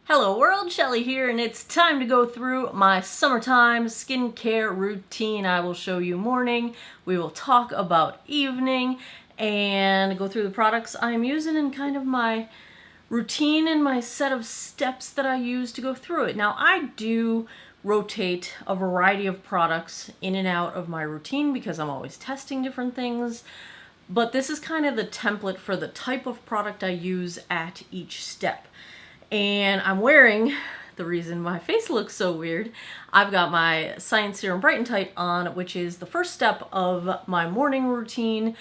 Hello world, Shelly here, and it's time to go through my summertime skincare routine. I will show you morning, we will talk about evening, and go through the products I'm using and kind of my routine and my set of steps that I use to go through it. Now, I do rotate a variety of products in and out of my routine because I'm always testing different things, but this is kind of the template for the type of product I use at each step. And I'm wearing, the reason my face looks so weird, I've got my Science Serum Bright and Tight on, which is the first step of my morning routine.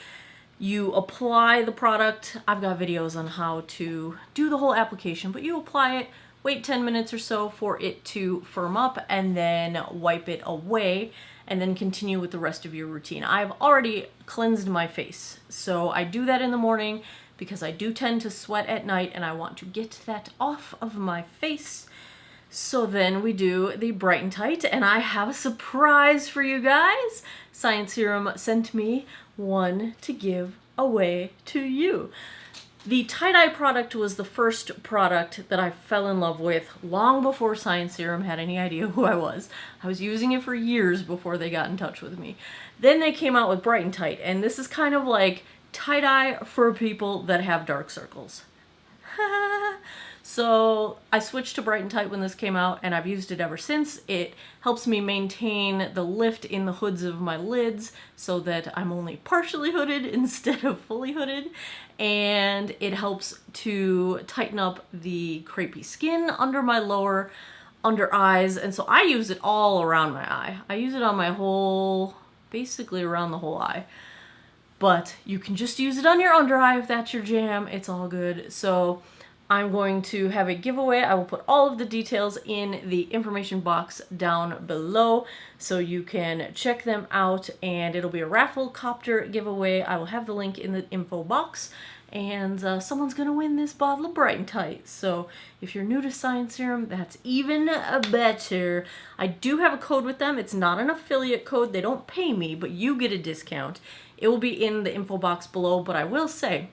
You apply the product. I've got videos on how to do the whole application, but you apply it, wait 10 minutes or so for it to firm up, and then wipe it away, and then continue with the rest of your routine. I've already cleansed my face, so I do that in the morning because I do tend to sweat at night and I want to get that off of my face. So then we do the Bright and Tight, and I have a surprise for you guys. Science Serum sent me one to give away to you. The Tie-Dye product was the first product that I fell in love with long before Science Serum had any idea who I was. I was using it for years before they got in touch with me. Then they came out with Bright and Tight, and this is kind of like tie-dye for people that have dark circles. So I switched to Bright and Tight when this came out, and I've used it ever since. It helps me maintain the lift in the hoods of my lids so that I'm only partially hooded instead of fully hooded, and it helps to tighten up the crepey skin under my lower under eyes, and so I use it all around my eye. I use it on my whole, basically around the whole eye. But you can just use it on your under eye if that's your jam. It's all good. So I'm going to have a giveaway. I will put all of the details in the information box down below so you can check them out, and it'll be a raffle copter giveaway. I will have the link in the info box, and someone's gonna win this bottle of Bright and Tight. So if you're new to Science Serum, that's even better. I do have a code with them. It's not an affiliate code. They don't pay me, but you get a discount. It will be in the info box below, but I will say,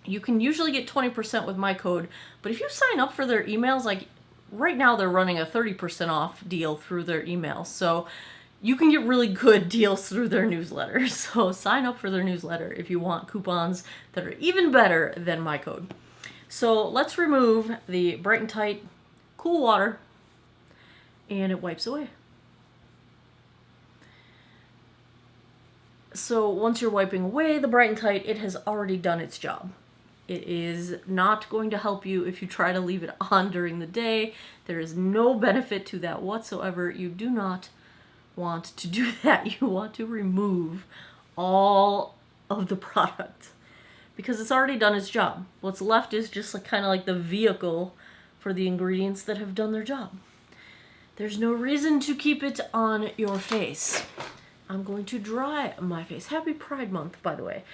you can usually get 20% with my code, but if you sign up for their emails, like right now they're running a 30% off deal through their emails, so you can get really good deals through their newsletter. So sign up for their newsletter if you want coupons that are even better than my code. So let's remove the Bright and Tight cool water, and it wipes away. So once you're wiping away the Bright and Tight, it has already done its job. It is not going to help you if you try to leave it on during the day. There is no benefit to that whatsoever. You do not want to do that. You want to remove all of the product because it's already done its job. What's left is just like kind of like the vehicle for the ingredients that have done their job. There's no reason to keep it on your face. I'm going to dry my face. Happy Pride Month, by the way.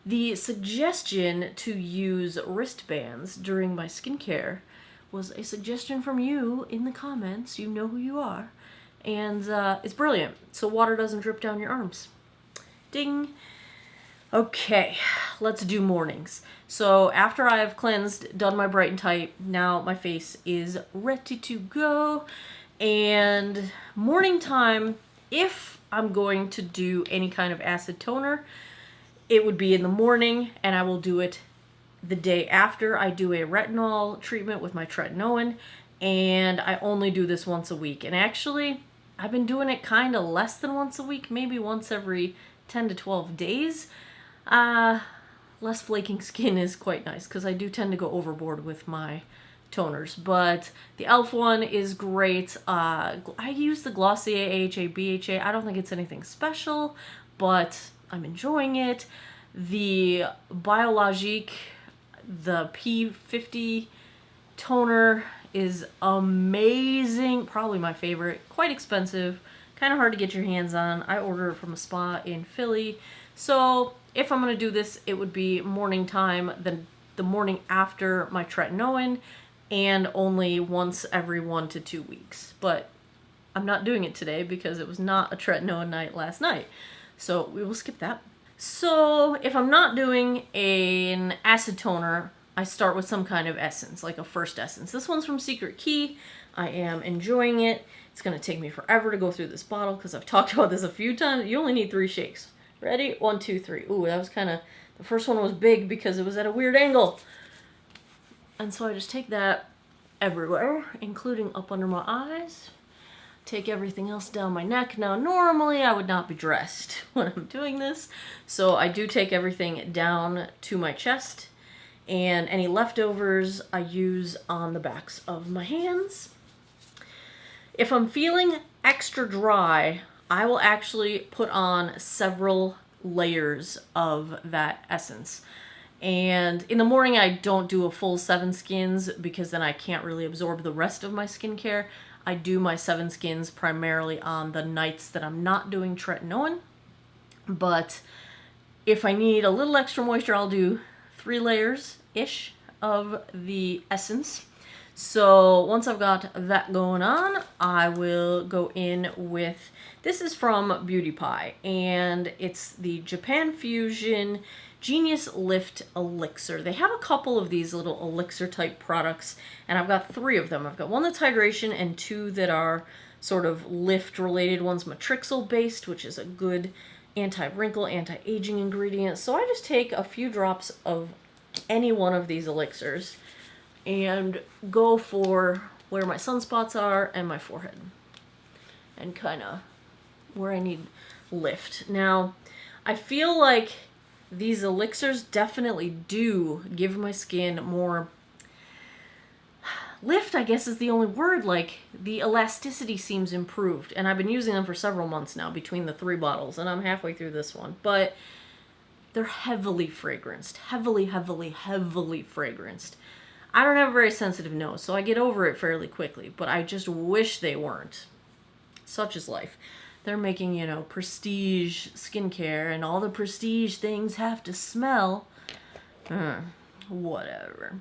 The suggestion to use wristbands during my skincare was a suggestion from you in the comments. You know who you are. And it's brilliant. So water doesn't drip down your arms. Ding. Okay, let's do mornings. So after I have cleansed, done my Bright and Tight, now my face is ready to go. And morning time, if I'm going to do any kind of acid toner, it would be in the morning, and I will do it the day after I do a retinol treatment with my tretinoin, and I only do this once a week. And actually, I've been doing it kind of less than once a week, maybe once every 10 to 12 days. Less flaking skin is quite nice, because I do tend to go overboard with my toners, but the e.l.f. one is great. I use the Glossier AHA BHA. I don't think it's anything special, but I'm enjoying it. The Biologique, the P50 toner is amazing. Probably my favorite. Quite expensive. Kind of hard to get your hands on. I ordered it from a spa in Philly. So if I'm going to do this, it would be morning time, then the morning after my tretinoin, and only once every 1 to 2 weeks. But I'm not doing it today because it was not a tretinoin night last night. So we will skip that. So if I'm not doing an acid toner, I start with some kind of essence, like a first essence. This one's from Secret Key. I am enjoying it. It's going to take me forever to go through this bottle because I've talked about this a few times. You only need 3 shakes. Ready? 1, 2, 3. Ooh, that was kind of... The first one was big because it was at a weird angle. And so I just take that everywhere, including up under my eyes. Take everything else down my neck. Now, normally I would not be dressed when I'm doing this, so I do take everything down to my chest, and any leftovers I use on the backs of my hands. If I'm feeling extra dry, I will actually put on several layers of that essence. And in the morning, I don't do a full 7 skins because then I can't really absorb the rest of my skincare. I do my 7 skins primarily on the nights that I'm not doing tretinoin. But if I need a little extra moisture, I'll do 3 layers-ish of the essence. So once I've got that going on, I will go in with, this is from Beauty Pie, and it's the Japan Fusion Genius Lift Elixir. They have a couple of these little elixir type products, and I've got 3 of them. I've got one that's hydration and 2 that are sort of lift related. One's Matrixyl based, which is a good anti-wrinkle, anti-aging ingredient. So I just take a few drops of any one of these elixirs and go for where my sunspots are and my forehead, and kind of where I need lift. Now, I feel like these elixirs definitely do give my skin more lift, I guess is the only word. Like, the elasticity seems improved, and I've been using them for several months now between the 3 bottles, and I'm halfway through this one. But they're heavily fragranced, heavily fragranced. I don't have a very sensitive nose, so I get over it fairly quickly, but I just wish they weren't. Such is life. They're making, you know, prestige skincare, and all the prestige things have to smell. Whatever.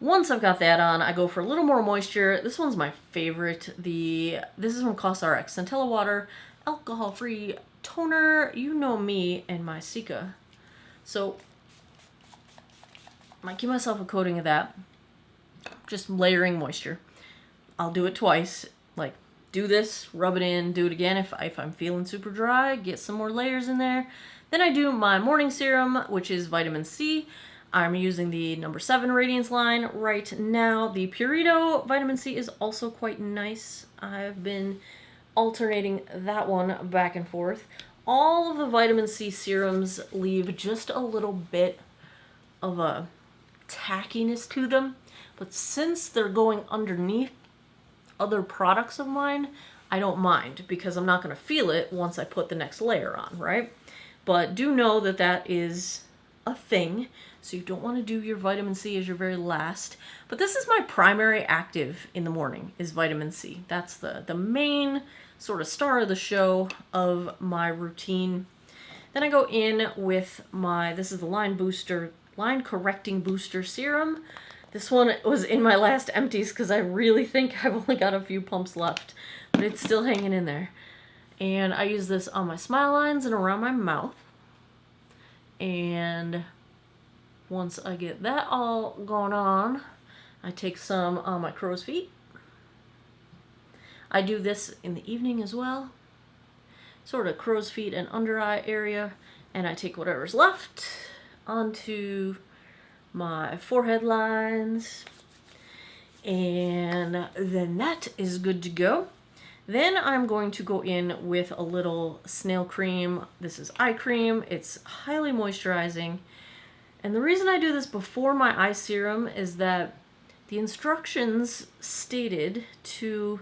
Once I've got that on, I go for a little more moisture. This one's my favorite. This is from CosRx. Centella Water, alcohol-free toner. You know me and my Sika. So, I might give myself a coating of that. Just layering moisture. I'll do it twice. Like, do this, rub it in, do it again if I'm feeling super dry, get some more layers in there. Then I do my morning serum, which is vitamin C. I'm using the number 7 Radiance line right now. The Purito vitamin C is also quite nice. I've been alternating that one back and forth. All of the vitamin C serums leave just a little bit of a tackiness to them, but since they're going underneath other products of mine, I don't mind because I'm not going to feel it once I put the next layer on, right? But do know that that is a thing, so you don't want to do your vitamin C as your very last. But this is my primary active in the morning, is vitamin C. That's the main sort of star of the show of my routine. Then I go in with this is the Line Correcting Booster Serum. This one was in my last empties because I really think I've only got a few pumps left, but it's still hanging in there. And I use this on my smile lines and around my mouth. And once I get that all going on, I take some on my crow's feet. I do this in the evening as well, sort of crow's feet and under eye area, and I take whatever's left onto my forehead lines, and then that is good to go. Then I'm going to go in with a little snail cream. This is eye cream. It's highly moisturizing, and the reason I do this before my eye serum is that the instructions stated to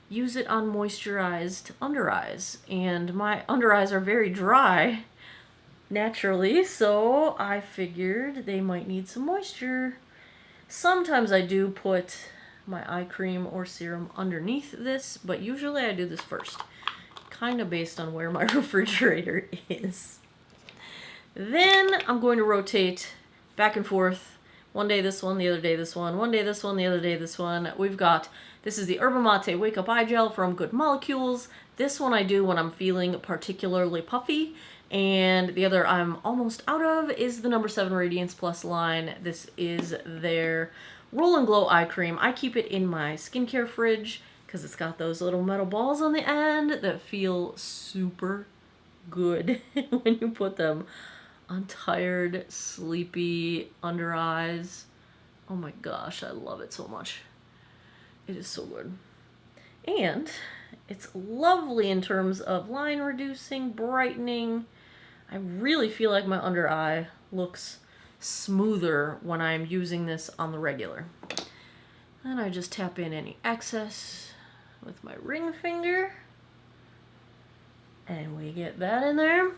use it on moisturized under eyes, and my under eyes are very dry naturally, so I figured they might need some moisture. Sometimes I do put my eye cream or serum underneath this, but usually I do this first, kind of based on where my refrigerator is. Then I'm going to rotate back and forth. One day this one, the other day this one day this one, the other day this one. This is the Yerba Mate Wake Up Eye Gel from Good Molecules. This one I do when I'm feeling particularly puffy, And the other I'm almost out of is the number 7 Radiance Plus line. This is their Roll and Glow eye cream. I keep it in my skincare fridge because it's got those little metal balls on the end that feel super good when you put them on tired, sleepy under eyes. Oh my gosh, I love it so much. It is so good. And it's lovely in terms of line reducing, brightening. I really feel like my under eye looks smoother when I'm using this on the regular. And I just tap in any excess with my ring finger. And we get that in there.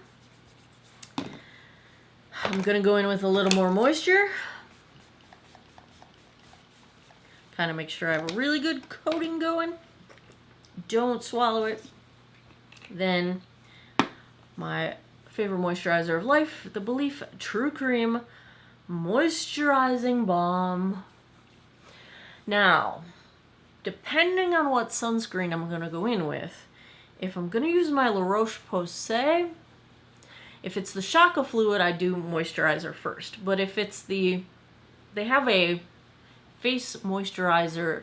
I'm gonna go in with a little more moisture. Kind of make sure I have a really good coating going. Don't swallow it. Then my favorite moisturizer of life, the Belief True Cream Moisturizing Balm. Now, depending on what sunscreen I'm going to go in with, if I'm going to use my La Roche-Posay, if it's the Shaka Fluid, I do moisturizer first. But if it's they have a face moisturizer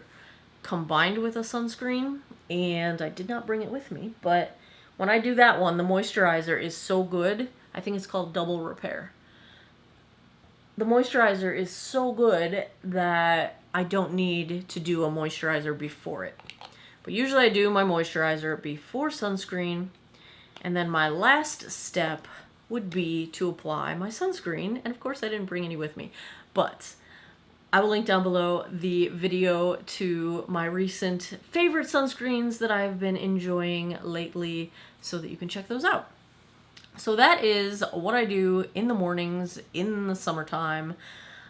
combined with a sunscreen, and I did not bring it with me, but when I do that one, the moisturizer is so good. I think it's called Double Repair. The moisturizer is so good that I don't need to do a moisturizer before it. But usually I do my moisturizer before sunscreen, and then my last step would be to apply my sunscreen. And of course I didn't bring any with me, but I will link down below the video to my recent favorite sunscreens that I've been enjoying lately so that you can check those out. So that is what I do in the mornings in the summertime.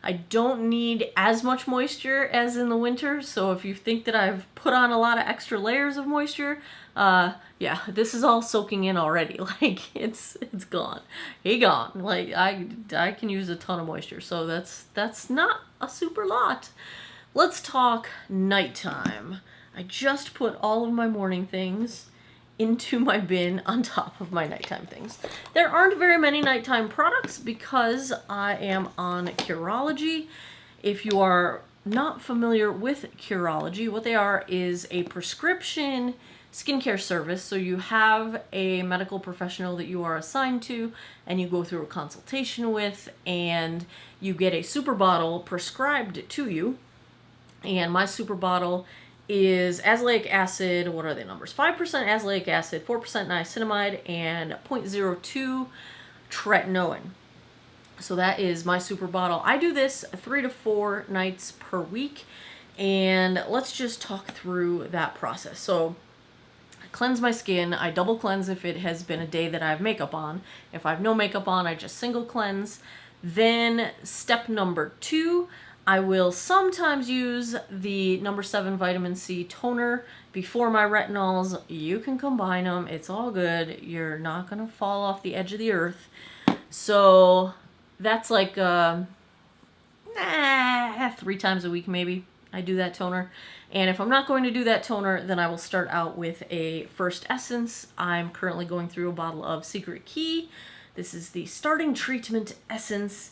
I don't need as much moisture as in the winter, so if you think that I've put on a lot of extra layers of moisture, yeah, this is all soaking in already. Like, it's gone. Hey, gone. Like, I can use a ton of moisture, so that's not a super lot. Let's talk nighttime. I just put all of my morning things into my bin on top of my nighttime things. There aren't very many nighttime products because I am on Curology. If you are not familiar with Curology, what they are is a prescription skincare service. So you have a medical professional that you are assigned to and you go through a consultation with, and you get a super bottle prescribed to you. And my super bottle is azelaic acid, what are the numbers? 5% azelaic acid, 4% niacinamide, and 0.02 tretinoin. So that is my super bottle. I do this 3 to 4 nights per week, and let's just talk through that process. So I cleanse my skin. I double cleanse if it has been a day that I have makeup on. If I have no makeup on, I just single cleanse. Then step number 2, I will sometimes use the number 7 vitamin C toner before my retinols. You can combine them. It's all good. You're not going to fall off the edge of the earth. So that's like 3 times a week maybe I do that toner. And if I'm not going to do that toner, then I will start out with a first essence. I'm currently going through a bottle of Secret Key. This is the starting treatment essence.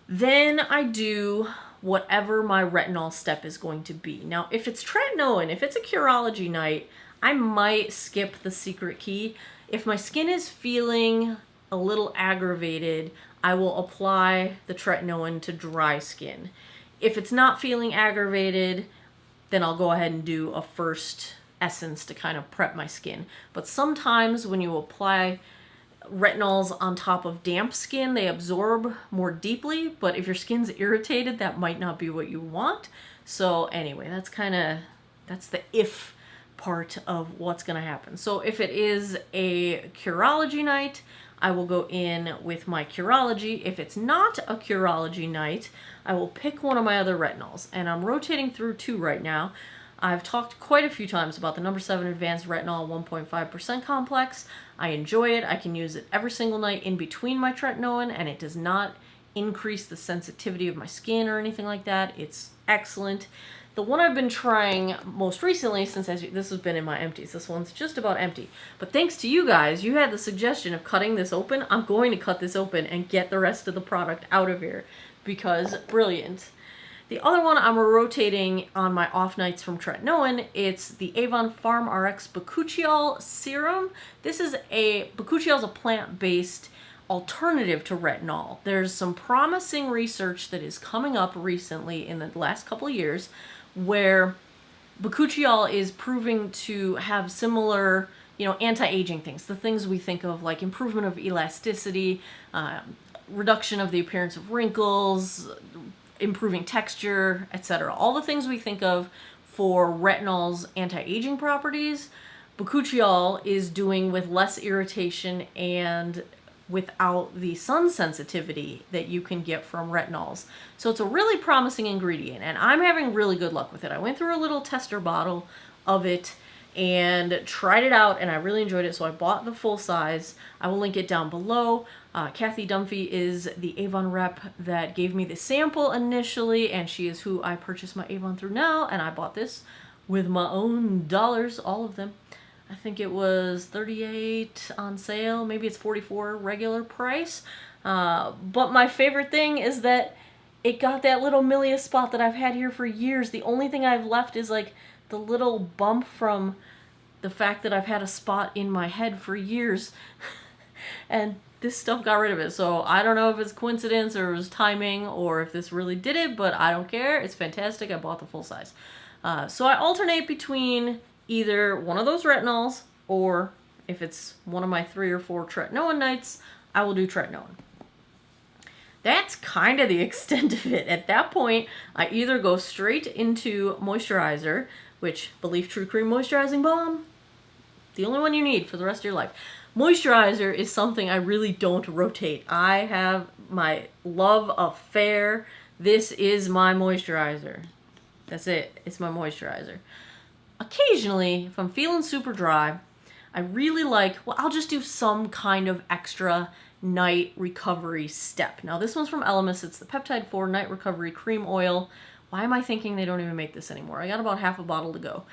Then I do whatever my retinol step is going to be. Now, if it's tretinoin, if it's a Curology night, I might skip the Secret Key. If my skin is feeling a little aggravated, I will apply the tretinoin to dry skin. If it's not feeling aggravated, then I'll go ahead and do a first essence to kind of prep my skin. But sometimes when you apply retinols on top of damp skin, they absorb more deeply, but if your skin's irritated, that might not be what you want. So anyway, that's the if part of what's gonna happen. So if it is a Curology night, I will go in with my Curology. If it's not a Curology night, I will pick one of my other retinols, and I'm rotating through 2 right now. I've talked quite a few times about the number 7 Advanced Retinol 1.5% complex. I enjoy it. I can use it every single night in between my tretinoin, and it does not increase the sensitivity of my skin or anything like that. It's excellent. The one I've been trying most recently, since this has been in my empties, this one's just about empty. But thanks to you guys, you had the suggestion of cutting this open. I'm going to cut this open and get the rest of the product out of here because brilliant. The other one I'm rotating on my off nights from tretinoin, it's the Avon Farm RX Bakuchiol Serum. Bakuchiol is a plant-based alternative to retinol. There's some promising research that is coming up recently in the last couple of years where bakuchiol is proving to have similar, anti-aging things. The things we think of like improvement of elasticity, reduction of the appearance of wrinkles, improving texture, etc. All the things we think of for retinol's anti-aging properties, bakuchiol is doing with less irritation and without the sun sensitivity that you can get from retinols. So it's a really promising ingredient, and I'm having really good luck with it. I went through a little tester bottle of it and tried it out, and I really enjoyed it, so I bought the full size. I will link it down below. Kathy Dunphy is the Avon rep that gave me the sample initially, and she is who I purchased my Avon through now, and I bought this with my own dollars, all of them. I think it was $38 on sale. Maybe it's $44 regular price. But my favorite thing is that it got that little milia spot that I've had here for years. The only thing I've left is like the little bump from the fact that I've had a spot in my head for years. And this stuff got rid of it. So I don't know if it's coincidence or it was timing or if this really did it, but I don't care. It's fantastic. I bought the full size. So I alternate between either one of those retinols, or if it's one of my 3 or 4 tretinoin nights, I will do tretinoin. That's kind of the extent of it. At that point, I either go straight into moisturizer, which, Belief True Cream Moisturizing Balm, the only one you need for the rest of your life. Moisturizer is something I really don't rotate. I have my love affair. This is my moisturizer. That's it. It's my moisturizer. Occasionally, if I'm feeling super dry, I really I'll just do some kind of extra night recovery step. Now, this one's from Elemis. It's the Peptide 4 Night Recovery Cream Oil. Why am I thinking they don't even make this anymore? I got about half a bottle to go.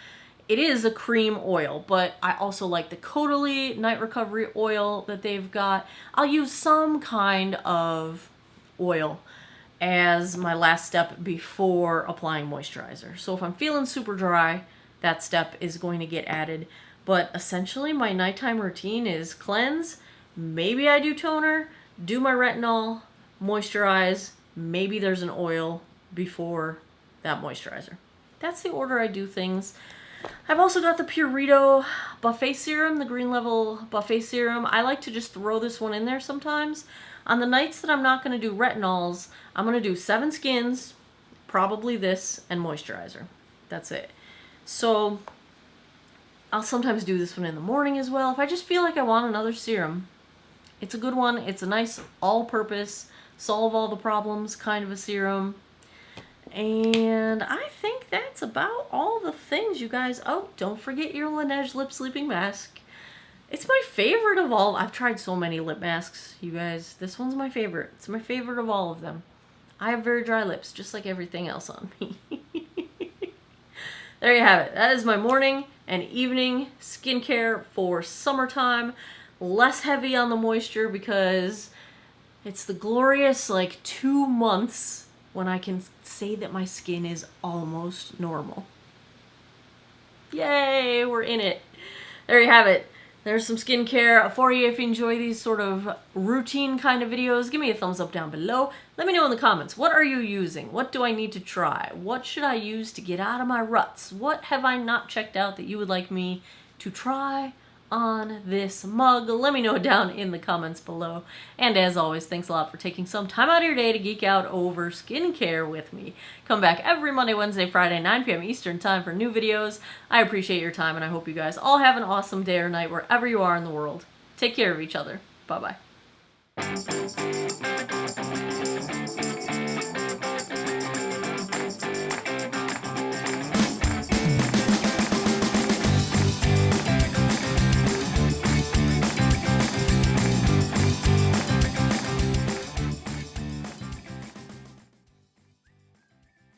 It is a cream oil, but I also like the Caudalie Night Recovery Oil that they've got. I'll use some kind of oil as my last step before applying moisturizer. So if I'm feeling super dry, that step is going to get added. But essentially my nighttime routine is cleanse, maybe I do toner, do my retinol, moisturize, maybe there's an oil before that moisturizer. That's the order I do things. I've also got the Purito Buffet Serum, the Green Level Buffet Serum. I like to just throw this one in there sometimes. On the nights that I'm not going to do retinols, I'm going to do 7 skins, probably this, and moisturizer. That's it. So I'll sometimes do this one in the morning as well. If I just feel like I want another serum, it's a good one. It's a nice all-purpose, solve all the problems kind of a serum. And I think that's about all the things, you guys. Oh, don't forget your Laneige Lip Sleeping Mask. It's my favorite of all. I've tried so many lip masks, you guys. This one's my favorite. It's my favorite of all of them. I have very dry lips, just like everything else on me. There you have it. That is my morning and evening skincare for summertime. Less heavy on the moisture because it's the glorious 2 months when I can say that my skin is almost normal. Yay, we're in it. There you have it. There's some skincare for you. If you enjoy these sort of routine kind of videos, give me a thumbs up down below. Let me know in the comments, what are you using? What do I need to try? What should I use to get out of my ruts? What have I not checked out that you would like me to try on this mug? Let me know down in the comments below. And as always, thanks a lot for taking some time out of your day to geek out over skincare with me. Come back every Monday, Wednesday, Friday, 9 p.m. Eastern time for new videos. I appreciate your time, and I hope you guys all have an awesome day or night wherever you are in the world. Take care of each other. Bye-bye.